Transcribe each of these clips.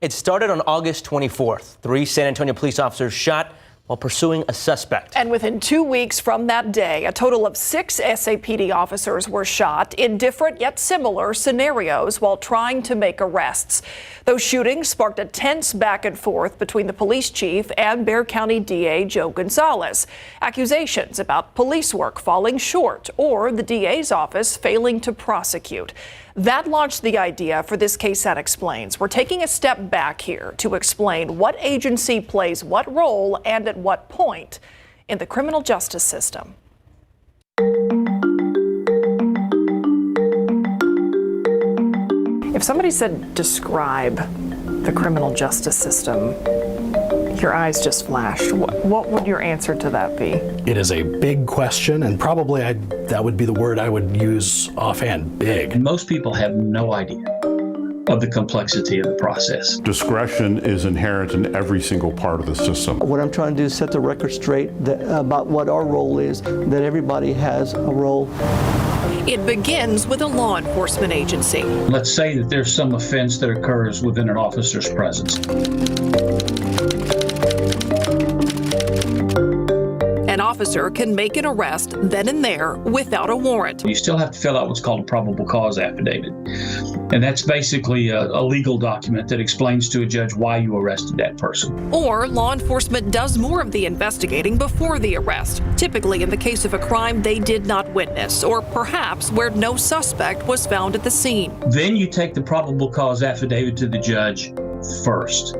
It started on August 24th. 3 San Antonio police officers shot while pursuing a suspect. And within 2 weeks from that day, a total of 6 SAPD officers were shot in different yet similar scenarios while trying to make arrests. Those shootings sparked a tense back and forth between the police chief and Bexar County DA Joe Gonzalez. Accusations about police work falling short or the DA's office failing to prosecute. That launched the idea for this KSAT Explains. We're taking a step back here to explain what agency plays what role and at what point in the criminal justice system. If somebody said describe the criminal justice system, your eyes just flashed. What would your answer to that be? It is a big question, and probably that would be the word I would use offhand, big. Most people have no idea of the complexity of the process. Discretion is inherent in every single part of the system. What I'm trying to do is set the record straight about what our role is, that everybody has a role. It begins with a law enforcement agency. Let's say that there's some offense that occurs within an officer's presence. An officer can make an arrest then and there without a warrant. You still have to fill out what's called a probable cause affidavit. And that's basically a legal document that explains to a judge why you arrested that person. Or law enforcement does more of the investigating before the arrest, typically in the case of a crime they did not witness, or perhaps where no suspect was found at the scene. Then you take the probable cause affidavit to the judge first.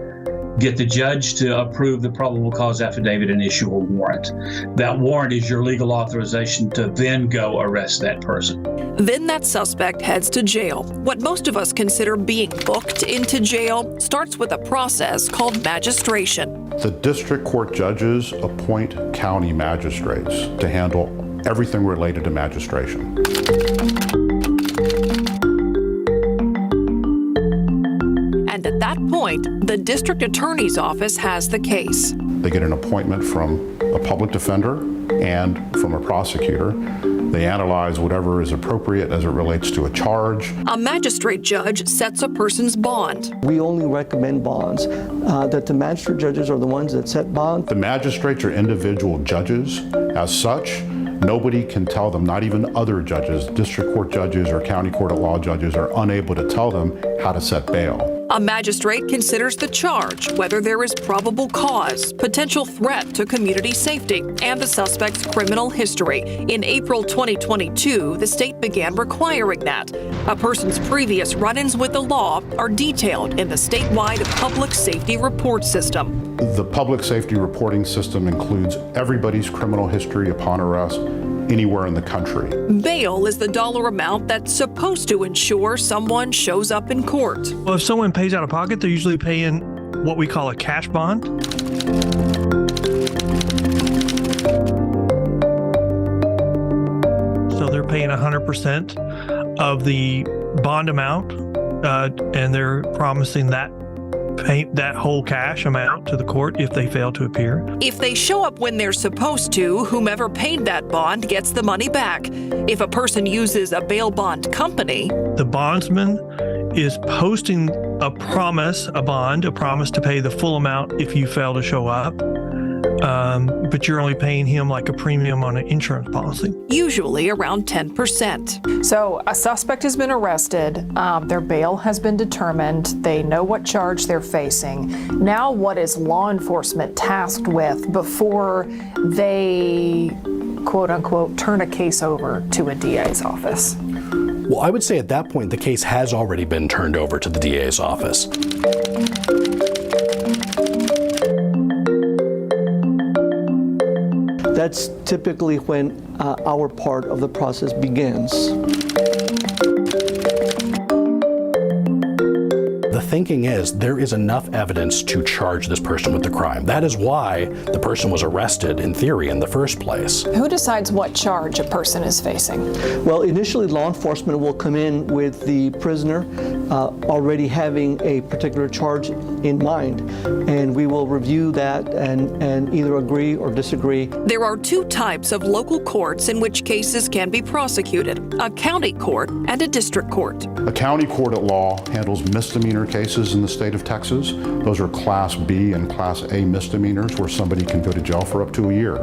Get the judge to approve the probable cause affidavit and issue a warrant. That warrant is your legal authorization to then go arrest that person. Then that suspect heads to jail. What most of us consider being booked into jail starts with a process called magistration. The district court judges appoint county magistrates to handle everything related to magistration. And at that point, the district attorney's office has the case. They get an appointment from a public defender and from a prosecutor. They analyze whatever is appropriate as it relates to a charge. A magistrate judge sets a person's bond. We only recommend bonds, that the magistrate judges are the ones that set bonds. The magistrates are individual judges. As such, nobody can tell them, not even other judges, district court judges or county court of law judges are unable to tell them how to set bail. A magistrate considers the charge, whether there is probable cause, potential threat to community safety, and the suspect's criminal history. In April 2022, the state began requiring that. A person's previous run-ins with the law are detailed in the statewide public safety report system. The public safety reporting system includes everybody's criminal history upon arrest anywhere in the country. Bail is the dollar amount that's supposed to ensure someone shows up in court. Well, if someone pays out of pocket, they're usually paying what we call a cash bond. So they're paying 100% of the bond amount, and they're promising that whole cash amount to the court if they fail to appear. If they show up when they're supposed to, whomever paid that bond gets the money back. If a person uses a bail bond company, the bondsman is posting a promise to pay the full amount if you fail to show up. But you're only paying him like a premium on an insurance policy. Usually around 10%. So a suspect has been arrested, their bail has been determined, they know what charge they're facing. Now what is law enforcement tasked with before they, quote unquote, turn a case over to a DA's office? Well, I would say at that point, the case has already been turned over to the DA's office. That's typically when our part of the process begins. The thinking is there is enough evidence to charge this person with the crime. That is why the person was arrested, in theory, in the first place. Who decides what charge a person is facing? Well, initially law enforcement will come in with the prisoner already having a particular charge in mind, and we will review that and either agree or disagree. There are two types of local courts in which cases can be prosecuted: a county court and a district court. A county court at law handles misdemeanor cases cases in the state of Texas. Those are Class B and Class A misdemeanors where somebody can go to jail for up to a year.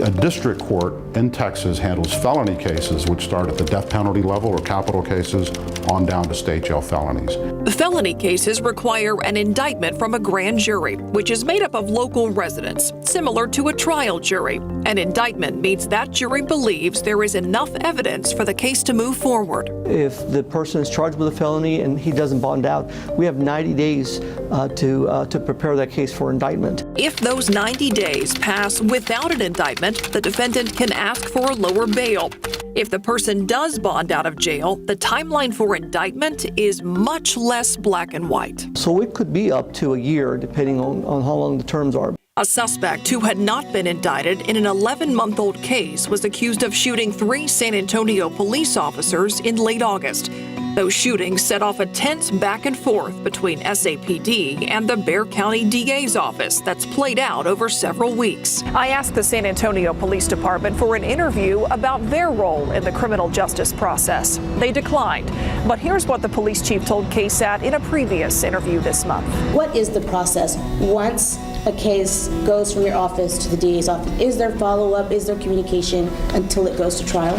A district court in Texas handles felony cases, which start at the death penalty level or capital cases on down to state jail felonies. Felony cases require an indictment from a grand jury, which is made up of local residents, similar to a trial jury. An indictment means that jury believes there is enough evidence for the case to move forward. If the person is charged with a felony and he doesn't bond out, we have 90 days to prepare that case for indictment. If those 90 days pass without an indictment, the defendant can ask for a lower bail. If the person does bond out of jail, the timeline for indictment is much less black and white. So it could be up to a year, depending on how long the terms are. A suspect who had not been indicted in an 11-month-old case was accused of shooting 3 San Antonio police officers in late August. Those shootings set off a tense back and forth between SAPD and the Bexar County DA's office that's played out over several weeks. I asked the San Antonio Police Department for an interview about their role in the criminal justice process. They declined, but here's what the police chief told KSAT in a previous interview this month. What is the process once a case goes from your office to the DA's office? Is there follow-up? Is there communication until it goes to trial?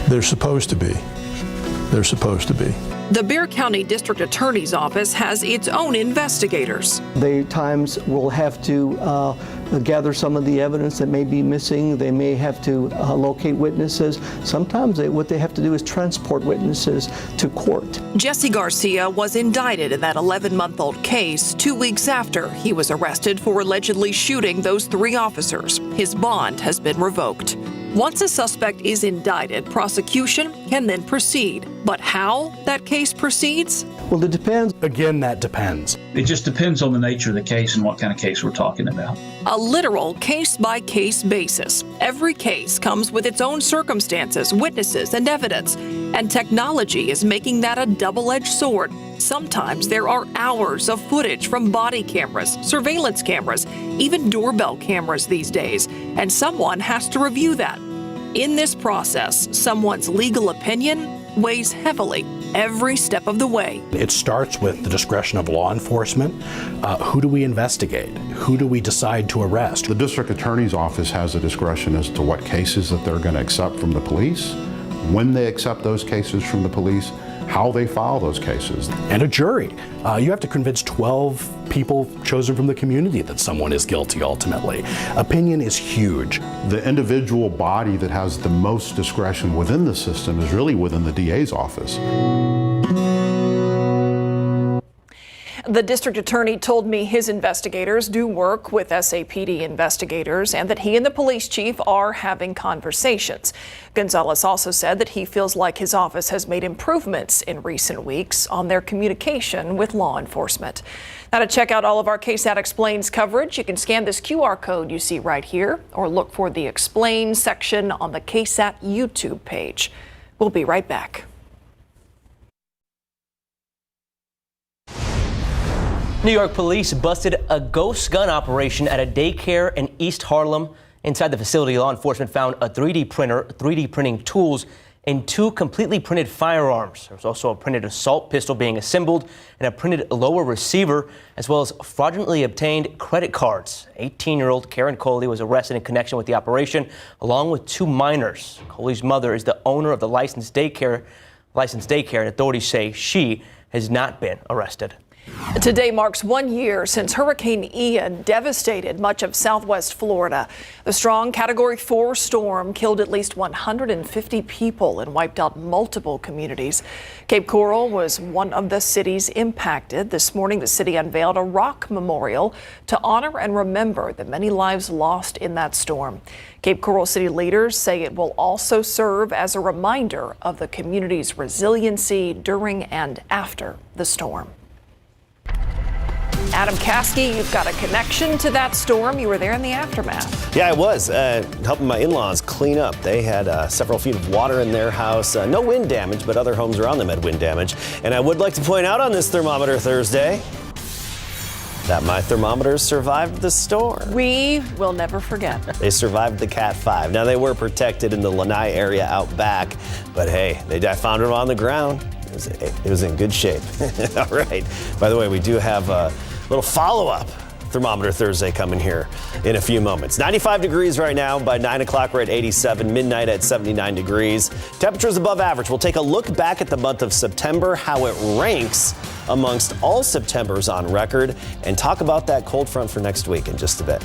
They're supposed to be. They're supposed to be. The Bexar County District Attorney's Office has its own investigators. They at times will have to gather some of the evidence that may be missing. They may have to locate witnesses. Sometimes what they have to do is transport witnesses to court. Jesse Garcia was indicted in that 11-month-old case 2 weeks after he was arrested for allegedly shooting those 3 officers. His bond has been revoked. Once a suspect is indicted, prosecution can then proceed. But how that case proceeds? Well, it depends. Again, that depends. It just depends on the nature of the case and what kind of case we're talking about. A literal case-by-case basis. Every case comes with its own circumstances, witnesses, and evidence. And technology is making that a double-edged sword. Sometimes there are hours of footage from body cameras, surveillance cameras, even doorbell cameras these days, and someone has to review that. In this process, someone's legal opinion weighs heavily every step of the way. It starts with the discretion of law enforcement. Who do we investigate? Who do we decide to arrest? The district attorney's office has the discretion as to what cases that they're going to accept from the police, when they accept those cases from the police, how they file those cases. And a jury. You have to convince 12 people chosen from the community that someone is guilty ultimately. Opinion is huge. The individual body that has the most discretion within the system is really within the DA's office. The district attorney told me his investigators do work with SAPD investigators and that he and the police chief are having conversations. Gonzalez also said that he feels like his office has made improvements in recent weeks on their communication with law enforcement. Now, to check out all of our KSAT Explains coverage, you can scan this QR code you see right here or look for the Explain section on the KSAT YouTube page. We'll be right back. New York police busted a ghost gun operation at a daycare in East Harlem. Inside the facility, law enforcement found a 3D printer, 3D printing tools, and 2 completely printed firearms. There was also a printed assault pistol being assembled and a printed lower receiver, as well as fraudulently obtained credit cards. 18-year-old Karen Coley was arrested in connection with the operation, along with 2 minors. Coley's mother is the owner of the licensed daycare, and authorities say she has not been arrested. Today marks 1 year since Hurricane Ian devastated much of southwest Florida. The strong Category 4 storm killed at least 150 people and wiped out multiple communities. Cape Coral was one of the cities impacted. This morning, the city unveiled a rock memorial to honor and remember the many lives lost in that storm. Cape Coral city leaders say it will also serve as a reminder of the community's resiliency during and after the storm. Adam Caskey, you've got a connection to that storm. You were there in the aftermath. Yeah, I was helping my in-laws clean up. They had several feet of water in their house. No wind damage, but other homes around them had wind damage. And I would like to point out on this Thermometer Thursday that my thermometers survived the storm. We will never forget. They survived the Cat 5. Now, they were protected in the Lanai area out back, but hey, I found them on the ground. It was in good shape. All right. By the way, we do have a little follow-up Thermometer Thursday coming here in a few moments. 95 degrees right now. By 9 o'clock, we're at 87. Midnight at 79 degrees. Temperatures above average. We'll take a look back at the month of September, how it ranks amongst all Septembers on record, and talk about that cold front for next week in just a bit.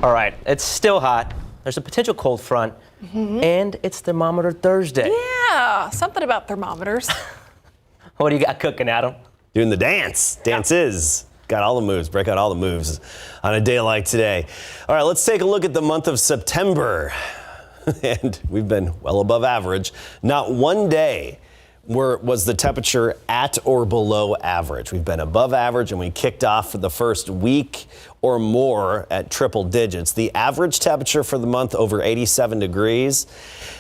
All right, it's still hot. There's a potential cold front, and it's Thermometer Thursday. Yeah, something about thermometers. What do you got cooking, Adam? Doing the dance. Dances. Got all the moves. Break out all the moves on a day like today. All right, let's take a look at the month of September. And we've been well above average. Not one day was the temperature at or below average. We've been above average, and we kicked off for the first week or more at triple digits. The average temperature for the month over 87 degrees,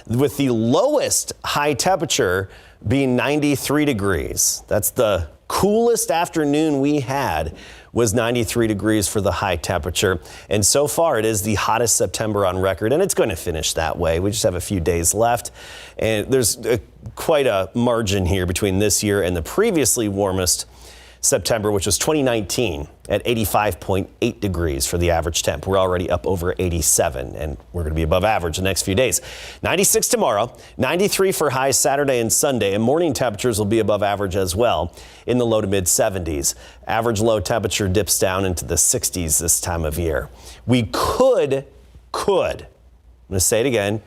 with the lowest high temperature being 93 degrees. That's the coolest afternoon we had, was 93 degrees for the high temperature. And so far, it is the hottest September on record, and it's going to finish that way. We just have a few days left. And there's quite a margin here between this year and the previously warmest September, which was 2019 at 85.8 degrees for the average temp. We're already up over 87, and we're going to be above average the next few days. 96 tomorrow, 93 for highs Saturday and Sunday, and morning temperatures will be above average as well in the low to mid 70s. Average low temperature dips down into the 60s this time of year. We could, I'm going to say it again,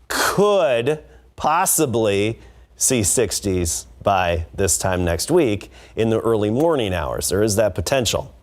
could possibly see 60s by this time next week in the early morning hours. There is that potential.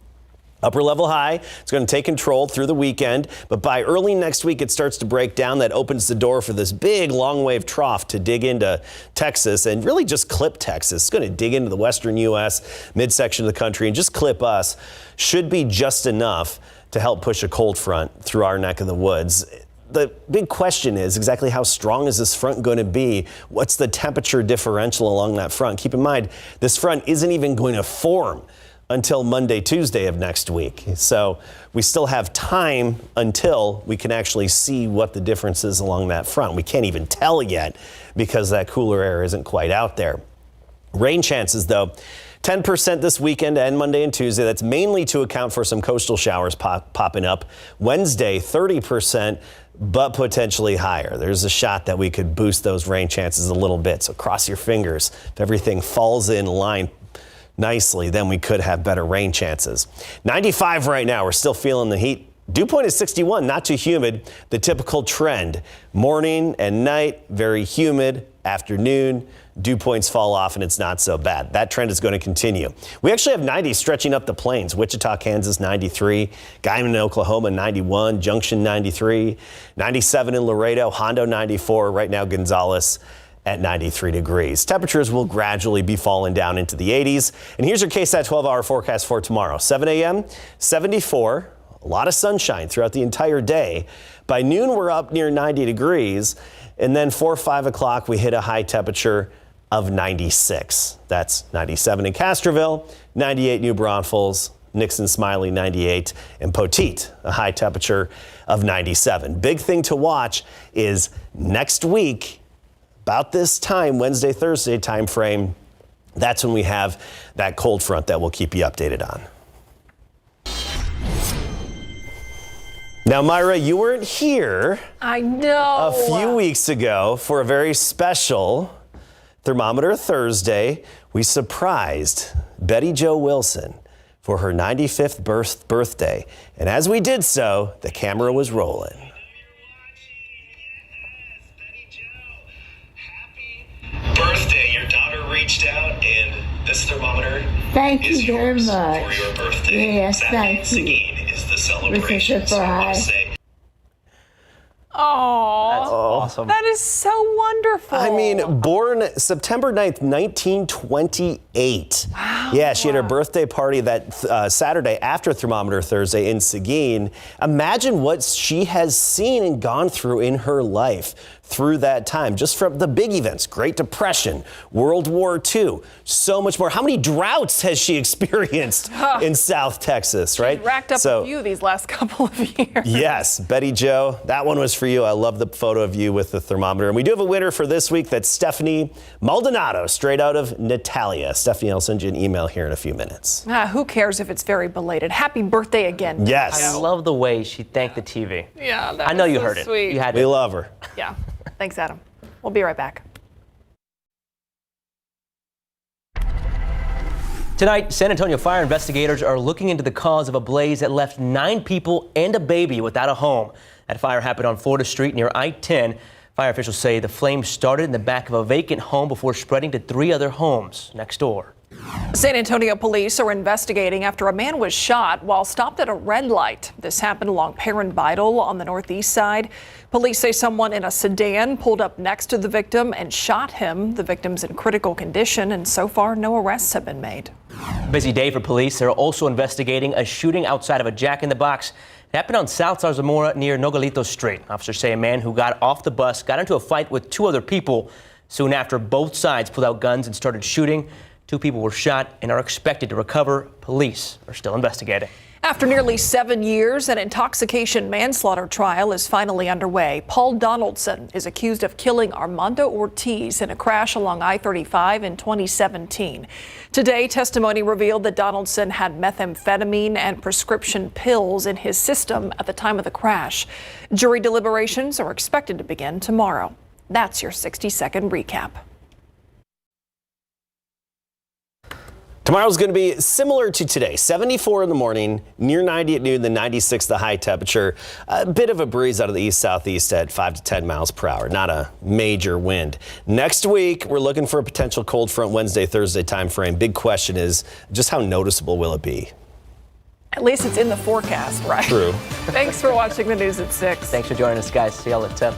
Upper level high, it's going to take control through the weekend, but by early next week, it starts to break down. That opens the door for this big long wave trough to dig into Texas and really just clip Texas. It's going to dig into the western U.S., midsection of the country, and just clip us. Should be just enough to help push a cold front through our neck of the woods. The big question is exactly how strong is this front going to be? What's the temperature differential along that front? Keep in mind, this front isn't even going to form until Monday, Tuesday of next week. So we still have time until we can actually see what the difference is along that front. We can't even tell yet because that cooler air isn't quite out there. Rain chances, though, 10% this weekend and Monday and Tuesday. That's mainly to account for some coastal showers popping up. Wednesday, 30%. But potentially higher. There's a shot that we could boost those rain chances a little bit. So cross your fingers. If everything falls in line nicely, then we could have better rain chances. 95 right now. We're still feeling the heat. Dew point is 61, not too humid. The typical trend. Morning and night, very humid. Afternoon, dew points fall off and it's not so bad. That trend is going to continue. We actually have 90 stretching up the plains. Wichita, Kansas, 93. Guymon, Oklahoma, 91. Junction, 93. 97 in Laredo. Hondo, 94. Right now, Gonzales at 93 degrees. Temperatures will gradually be falling down into the 80s. And here's your KSAT 12-hour forecast for tomorrow. 7 a.m., 74. A lot of sunshine throughout the entire day. By noon, we're up near 90 degrees. And then 4 or 5 o'clock, we hit a high temperature of 96. That's 97 in Castroville, 98 New Braunfels, Nixon Smiley 98, and Poteet, a high temperature of 97. Big thing to watch is next week, about this time, Wednesday, Thursday time frame, that's when we have that cold front that we'll keep you updated on. Now, Myra, you weren't here I know. a few weeks ago for a very special Thermometer Thursday. We surprised Betty Jo Wilson for her 95th birthday. And as we did so, the camera was rolling. Happy birthday. Your daughter reached out and this thermometer Thank is you very yours much. for your birthday. Yes, That thank in Seguin is the celebration. It's a So I want to surprise. say Oh, That's awesome. that is so wonderful. I mean, born September 9th, 1928. Wow. Yeah, she had her birthday party that Saturday after Thermometer Thursday in Seguin. Imagine what she has seen and gone through in her life through that time, just from the big events, Great Depression, World War II, so much more. How many droughts has she experienced in South Texas, right? She's racked up a few these last couple of years. Yes, Betty Jo, that one was for you. I love the photo of you with the thermometer. And we do have a winner for this week. That's Stephanie Maldonado, straight out of Natalia. Stephanie, I'll send you an email here in a few minutes. Who cares if it's very belated? Happy birthday again. Yes. I love the way she thanked the TV. Yeah, that I know was you so heard sweet. it. You had We to. love her. Yeah. Thanks, Adam. We'll be right back. Tonight, San Antonio fire investigators are looking into the cause of a blaze that left 9 people and a baby without a home. That fire happened on Florida Street near I-10. Fire officials say the flames started in the back of a vacant home before spreading to 3 other homes next door. San Antonio police are investigating after a man was shot while stopped at a red light. This happened along Perrin Vidal on the northeast side. Police say someone in a sedan pulled up next to the victim and shot him. The victim's in critical condition, and so far no arrests have been made. Busy day for police. They're also investigating a shooting outside of a Jack in the Box. It happened on South Zarzamora near Nogalitos Street. Officers say a man who got off the bus got into a fight with 2 other people. Soon after, both sides pulled out guns and started shooting. 2 people were shot and are expected to recover. Police are still investigating. After nearly 7 years, an intoxication manslaughter trial is finally underway. Paul Donaldson is accused of killing Armando Ortiz in a crash along I-35 in 2017. Today, testimony revealed that Donaldson had methamphetamine and prescription pills in his system at the time of the crash. Jury deliberations are expected to begin tomorrow. That's your 60-second recap. Tomorrow's going to be similar to today. 74 in the morning, near 90 at noon, then 96 the high temperature. A bit of a breeze out of the east-southeast at 5 to 10 miles per hour. Not a major wind. Next week, we're looking for a potential cold front Wednesday, Thursday time frame. Big question is just how noticeable will it be? At least it's in the forecast, right? True. Thanks for watching the news at 6. Thanks for joining us, guys. See y'all at 10.